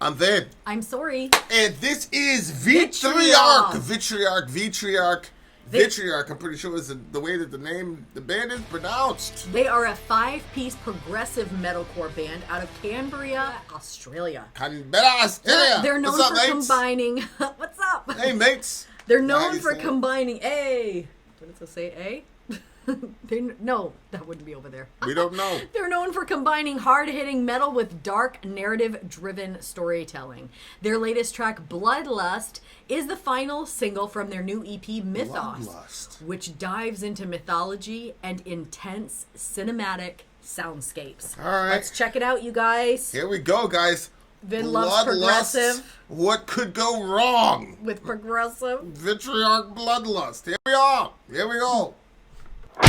I'm Van. I'm Sori. And this is Vitriarch. Vitriarch. I'm pretty sure is the way that the band is pronounced. They are a 5-piece progressive metalcore band out of Canberra, Australia. Canberra, Australia. They're known What's up, for mates? combining. What's up? Hey, mates. They're known for combining. What does it say? No, that wouldn't be over there. We don't know. They're known for combining hard-hitting metal with dark, narrative-driven storytelling. Their latest track, Bloodlust, is the final single from their new EP, Mythos, which dives into mythology and intense cinematic soundscapes. All right. Let's check it out, you guys. Here we go, guys. Vin loves progressive. What could go wrong? With progressive. Vitriarch Bloodlust. Here we are. Here we go. They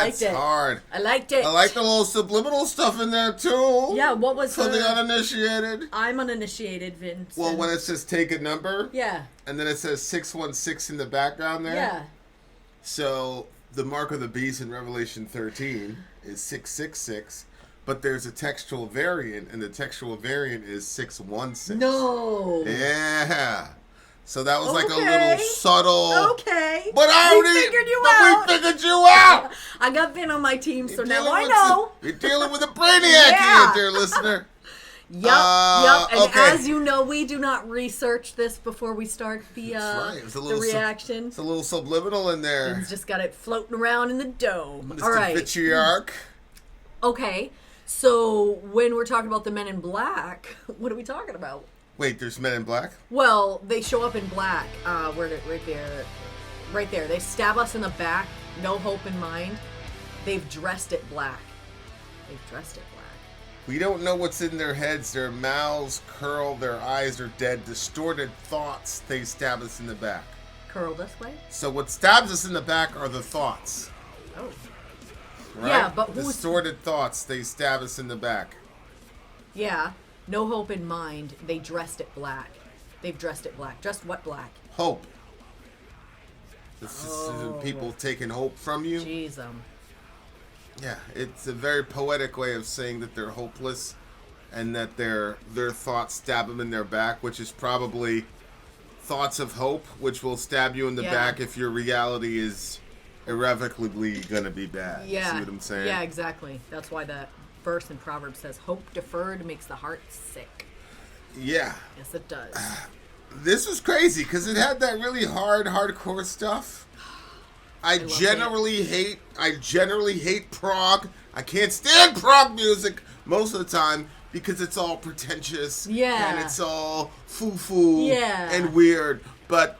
liked it. Hard. I liked it. I like the little subliminal stuff in there too. Yeah, what was for the uninitiated? I'm uninitiated, Vince. Well, when it says take a number. Yeah. And then it says 616 in the background there. Yeah. So the mark of the beast in Revelation 13 is 666, but there's a textual variant, and the textual variant is 616. No. Yeah. So that was like a little subtle. Okay. But we figured you out. We figured you out. I got Vin on my team, so now dealing I with know. You're dealing with a brainiac here, dear listener. Yep. And okay. as you know, we do not research this before we start the the reaction. It's a little subliminal in there. Vin's just got it floating around in the dome. Mr. All right. Vitriarch. Okay. So when we're talking about the Men in Black, what are we talking about? Wait, there's Men in Black? Well, they show up in black. Right there. They stab us in the back. No hope in mind. They've dressed it black. We don't know what's in their heads. Their mouths curl. Their eyes are dead. Distorted thoughts. They stab us in the back. Curl this way? So what stabs us in the back are the thoughts. Oh. Right? Yeah, but who's... Distorted thoughts. They stab us in the back. Yeah. No hope in mind. They dressed it black. They've dressed it black. Dressed what black? Hope. This is people taking hope from you. Jeez, Yeah, it's a very poetic way of saying that they're hopeless and that their thoughts stab them in their back, which is probably thoughts of hope, which will stab you in the back if your reality is irrevocably going to be bad. Yeah. See what I'm saying? Yeah, exactly. That's why the verse in Proverbs says, hope deferred makes the heart sick. Yeah. Yes, it does. This was crazy because it had that really hardcore stuff. I generally hate prog. I can't stand prog music most of the time because it's all pretentious. Yeah. And it's all foo-foo. Yeah. And weird. But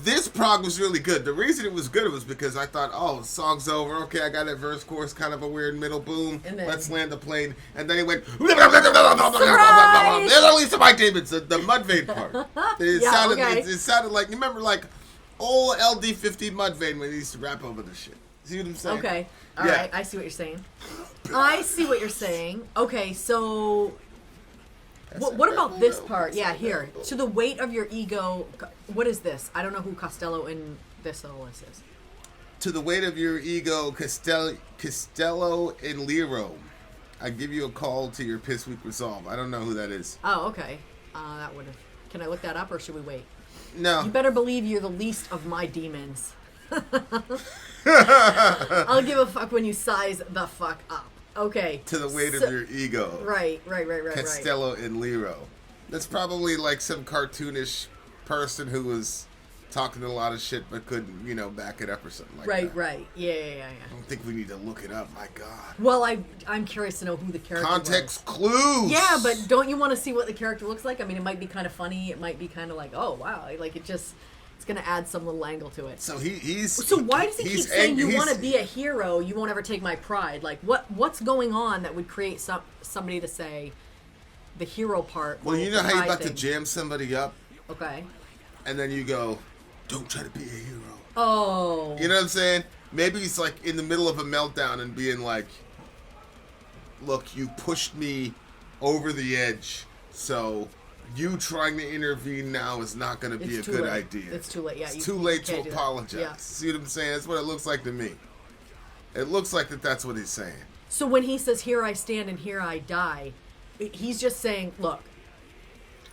this prog was really good. The reason it was good was because I thought, the song's over. Okay, I got that verse chorus, kind of a weird middle boom. And then, let's land the plane. And then he went, at least my David's the Mudvayne part. It sounded like, you remember like old LD50 Mudvayne when he used to rap over this shit. See what I'm saying? Okay. All right. I see what you're saying. Okay, so what about this part? Yeah, here. To the weight of your ego. What is this? I don't know who Costello in Village's is. To the weight of your ego, Costello and Lero. I give you a call to your piss weak resolve. I don't know who that is. Oh, okay. That would have. Can I look that up or should we wait? No. You better believe you're the least of my demons. I'll give a fuck when you size the fuck up. Okay. To the weight of your ego. Right. Costello and Lero. That's probably like some cartoonish person who was talking a lot of shit but couldn't, back it up or something like that. Right. Yeah. I don't think we need to look it up. My God. Well, I'm curious to know who the character Context clues. Yeah, but don't you want to see what the character looks like? I mean, it might be kind of funny. It might be kind of like, oh, wow. Like, it's going to add some little angle to it. So why does he keep saying you want to be a hero, you won't ever take my pride? Like, what's going on that would create somebody to say the hero part? Well, you know how you're about to jam somebody up? Okay. And then you go, don't try to be a hero. Oh. You know what I'm saying? Maybe he's like in the middle of a meltdown and being like, look, you pushed me over the edge, so you trying to intervene now is not going to be a good idea. It's too late. Yeah, it's too late to apologize. Yeah. See what I'm saying? That's what it looks like to me. It looks like that's what he's saying. So when he says, here I stand and here I die, he's just saying, look,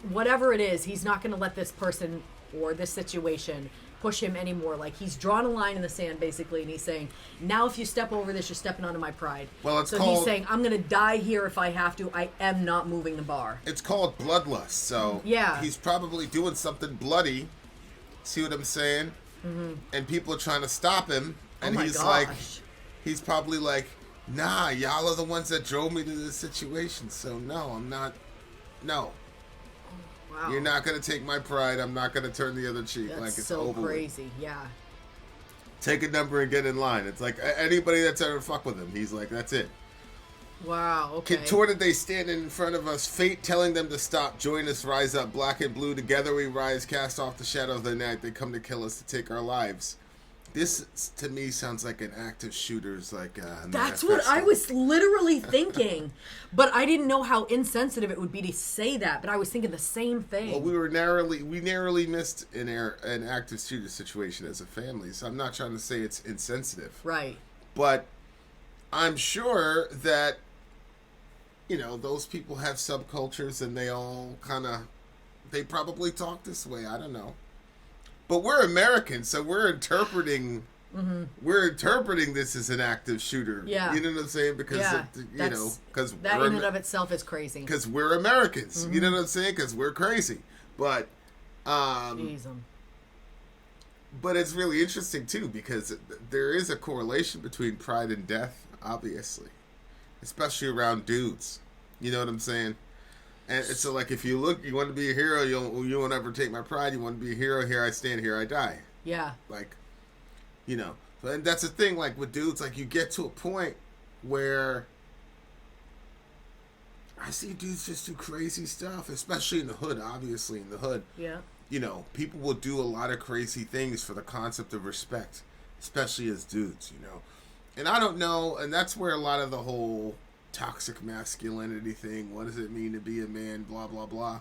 whatever it is, he's not going to let this person or this situation push him anymore. Like, he's drawn a line in the sand, basically, and he's saying, now if you step over this, you're stepping onto my pride. Well, he's saying, I'm going to die here if I have to. I am not moving the bar. It's called bloodlust, so he's probably doing something bloody. See what I'm saying? Mm-hmm. And people are trying to stop him, and he's probably like, nah, y'all are the ones that drove me to this situation, so no, I'm not. No. Wow. You're not going to take my pride. I'm not going to turn the other cheek. That's like it's so over crazy. With. Yeah. Take a number and get in line. It's like anybody that's ever fucked with him, he's like, that's it. Wow, okay. Contorted they stand in front of us, fate telling them to stop. Join us, rise up, black and blue. Together we rise, cast off the shadow of the night. They come to kill us, to take our lives. this to me sounds like an active shooter's like. That's what I was literally thinking, but I didn't know how insensitive it would be to say that. But I was thinking the same thing. Well, we narrowly missed an active shooter situation as a family. So I'm not trying to say it's insensitive, right? But I'm sure that those people have subcultures, and they probably talk this way. I don't know. But we're Americans, so we're interpreting this as an active shooter. Yeah. You know what I'm saying? Because because that in and of itself is crazy. Because we're Americans. You know what I'm saying? Because we're crazy. But Jeez. But it's really interesting too, because there is a correlation between pride and death, obviously, especially around dudes. You know what I'm saying? And so, like, if you want to be a hero, you won't ever take my pride. You want to be a hero, here I stand, here I die. Yeah. Like, and that's the thing, like, with dudes, like, you get to a point where I see dudes just do crazy stuff, especially in the hood, obviously, in the hood. Yeah. People will do a lot of crazy things for the concept of respect, especially as dudes, And I don't know, and that's where a lot of the whole toxic masculinity thing, what does it mean to be a man, blah blah blah,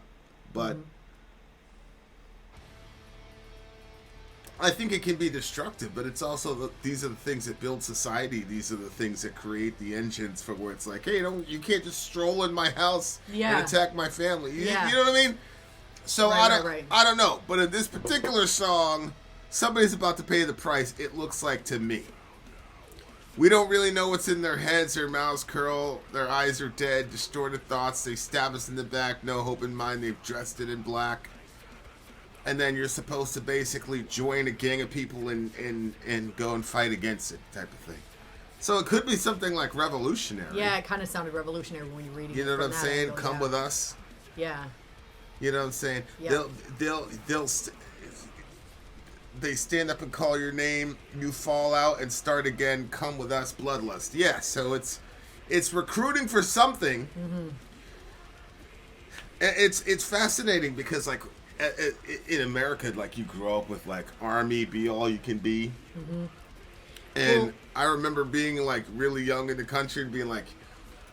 but I think it can be destructive, but it's also these are the things that build society. These are the things that create the engines for where it's like, hey, you can't just stroll in my house and attack my family. You know what I mean? So I don't know, but in this particular song, somebody's about to pay the price, it looks like to me. We don't really know what's in their heads. Their mouths curl. Their eyes are dead. Distorted thoughts. They stab us in the back. No hope in mind. They've dressed it in black. And then you're supposed to basically join a gang of people and go and fight against it, type of thing. So it could be something like revolutionary. Yeah, it kind of sounded revolutionary when you're reading it. You know what I'm saying? Angle, come with us. Yeah. You know what I'm saying? Yeah. They stand up and call your name, you fall out and start again, come with us, bloodlust. Yeah, so it's recruiting for something. Mm-hmm. It's fascinating because, like, in America, like, you grow up with, like, army, be all you can be. Mm-hmm. And I remember being, like, really young in the country and being like,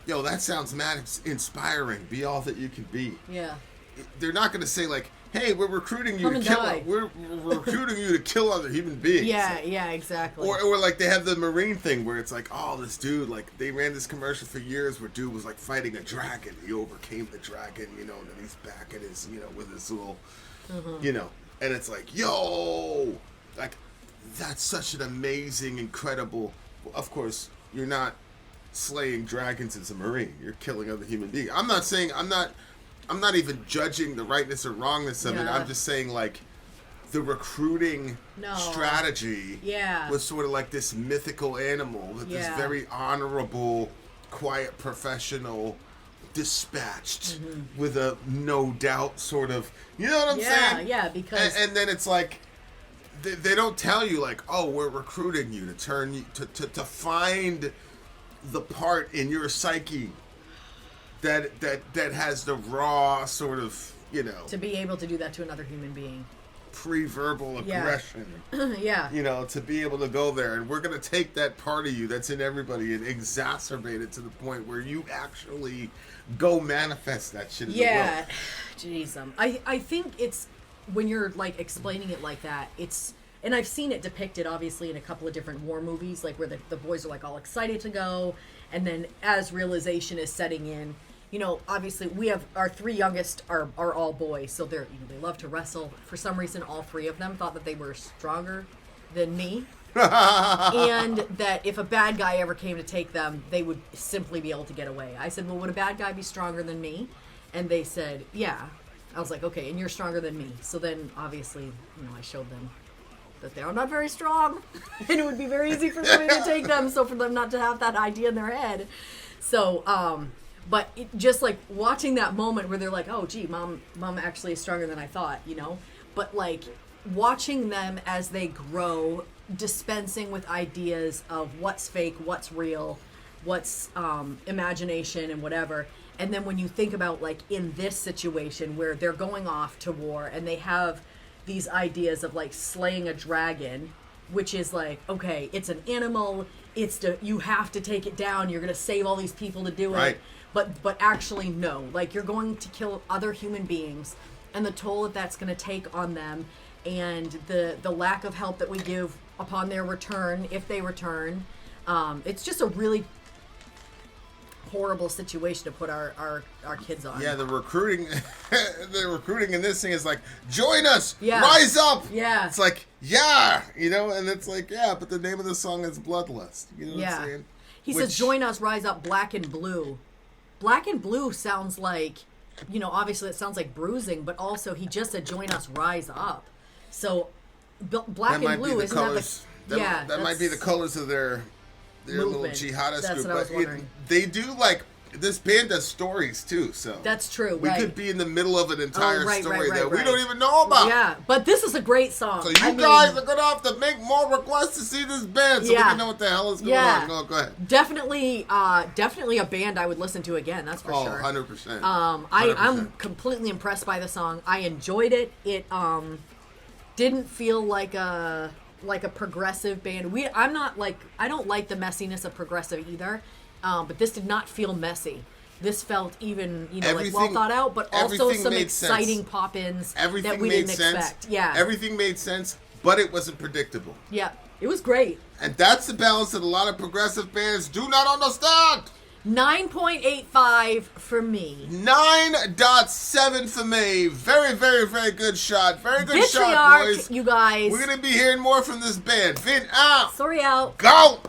yo, that sounds mad inspiring, be all that you can be. Yeah. They're not going to say, like, hey, we're recruiting you to kill. We're recruiting you to kill other human beings. Yeah, exactly. Or like they have the Marine thing where it's like, oh, this dude, like, they ran this commercial for years where dude was like fighting a dragon. He overcame the dragon, and then he's back at his, with his little, and it's like, yo, like, that's such an amazing, incredible. Of course, you're not slaying dragons as a Marine. You're killing other human beings. I'm not even judging the rightness or wrongness of it. I'm just saying, like, the recruiting strategy was sort of like this mythical animal, this very honorable, quiet professional, dispatched with a no doubt sort of, you know what I'm saying? Yeah, because... And then it's like, they don't tell you, like, oh, we're recruiting you to turn you, to find the part in your psyche that has the raw sort of, to be able to do that to another human being. Pre-verbal aggression. Yeah. To be able to go there. And we're going to take that part of you that's in everybody and exacerbate it to the point where you actually go manifest that shit in the world. Jeez. I think it's, when you're, like, explaining it like that, it's, and I've seen it depicted, obviously, in a couple of different war movies, like, where the boys are, like, all excited to go, and then as realization is setting in, obviously we have our three youngest are all boys, so they love to wrestle. For some reason, all three of them thought that they were stronger than me, and that if a bad guy ever came to take them, they would simply be able to get away. I said, well, would a bad guy be stronger than me? And they said, yeah. I was like, okay, and you're stronger than me. So then, obviously, I showed them that they are not very strong, and it would be very easy for me to take them, so for them not to have that idea in their head. So, but just, like, watching that moment where they're like, oh, gee, mom actually is stronger than I thought, But, like, watching them as they grow, dispensing with ideas of what's fake, what's real, what's imagination and whatever. And then when you think about, like, in this situation where they're going off to war and they have these ideas of, like, slaying a dragon, which is like, okay, it's an animal. You have to take it down. You're going to save all these people to do it. But actually, no. Like, you're going to kill other human beings, and the toll that's going to take on them, and the lack of help that we give upon their return, if they return. It's just a really horrible situation to put our kids on. Yeah, the recruiting in this thing is like, join us, rise up. Yeah, it's like, yeah, and it's like, yeah, but the name of the song is Bloodlust. You know what I'm saying? He says, join us, rise up, black and blue. Black and blue sounds like, obviously it sounds like bruising, but also he just said, join us, rise up. So black and blue, isn't colors, that that might be the colors of their little jihadist That's group. What I was wondering. They do, like, this band does stories too, so that's true. We could be in the middle of an entire story that we right. don't even know about. Yeah, but this is a great song. So you guys are gonna have to make more requests to see this band, so we can know what the hell is going on. Go ahead. Definitely a band I would listen to again. That's for sure. 100%. I'm completely impressed by the song. I enjoyed it. It didn't feel like a progressive band. I don't like the messiness of progressive either. But this did not feel messy. This felt even, like well thought out, but also some exciting pop-ins that we didn't expect. Yeah. Everything made sense, but it wasn't predictable. Yeah. It was great. And that's the balance that a lot of progressive bands do not understand. 9.85 for me. 9.7 for me. Very, very, very good shot. Very good Vitriarch, shot, boys. You guys. We're going to be hearing more from this band. Vin out. Sori out. Go.